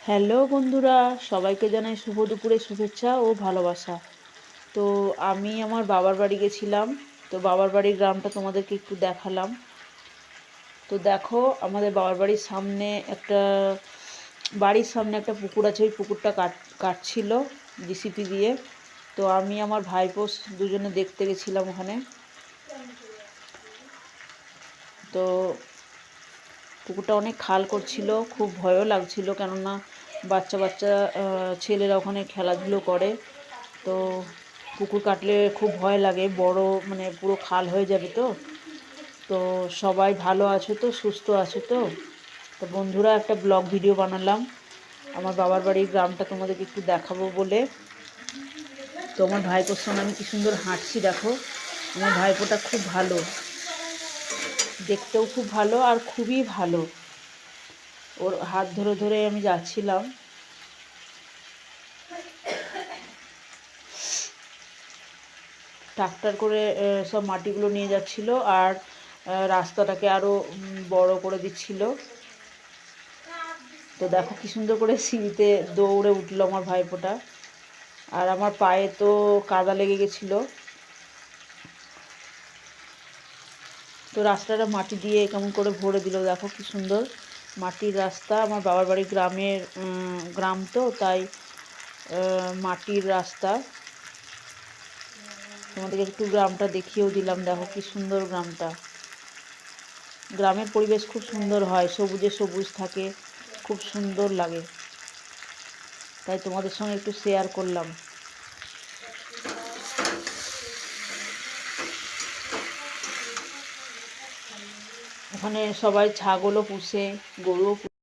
Hello বন্ধুরা, সবাইকে জানাই শুভ দুপুরের শুভেচ্ছা ও ভালোবাসা। তো আমি আমার বাবার বাড়ি গেছিলাম। তো বাবার বাড়ির গ্রামটা তোমাদেরকে একটু দেখালাম। তো দেখো, আমাদের বাবার বাড়ির সামনে একটা পুকুর আছে। ওই পুকুরটা কাটছিল জিসিপি দিয়ে। তো আমি আমার ভাইপো দুজনে দেখতে গেছিলাম ওখানে। তো পুকুরটা অনেক খাল করছিল, খুব ভয়ও লাগছিল, কেননা বাচ্চা বাচ্চা ছেলেরা ওখানে খেলাধুলো করে। তো পুকুর কাটলে খুব ভয় লাগে, বড় মানে পুরো খাল হয়ে যাবে। তো তো সবাই ভালো আছো তো, সুস্থ আছো তো? তো বন্ধুরা, একটা ব্লগ ভিডিও বানালাম আমার বাবার বাড়ির গ্রামটা তোমাদেরকে একটু দেখাবো বলে। তো আমার ভাইপোর সঙ্গে আমি কি সুন্দর হাঁটছি, দেখো। আমার ভাইপোটা খুব ভালো, দেখতেও খুব ভালো আর খুবই ভালো। ওর হাত ধরে ধরে আমি যাচ্ছিলাম। ট্রাক্টর করে সব মাটিগুলো নিয়ে যাচ্ছিল, আর রাস্তাটাকে আরও বড় করে দিচ্ছিল। তো দেখো কি সুন্দর করে সিঁড়িতে দৌড়ে উঠলো আমার ভাইপোটা। আর আমার পায়ে তো কাদা লেগে গেছিলো। তো রাস্তাটা মাটি দিয়ে কেমন করে ভরে দিল, দেখো কি সুন্দর মাটির রাস্তা। আমার বাবার বাড়ি গ্রাম, তো তাই মাটির রাস্তা। তোমাদেরকে একটু গ্রামটা দেখিয়েও দিলাম, দেখো কি সুন্দর গ্রামটা। গ্রামের পরিবেশ খুব সুন্দর হয়, সবুজে সবুজ থাকে, খুব সুন্দর লাগে। তাই তোমাদের সঙ্গে একটু শেয়ার করলাম। ওখানে সবাই ছাগলও পুষে, গরুও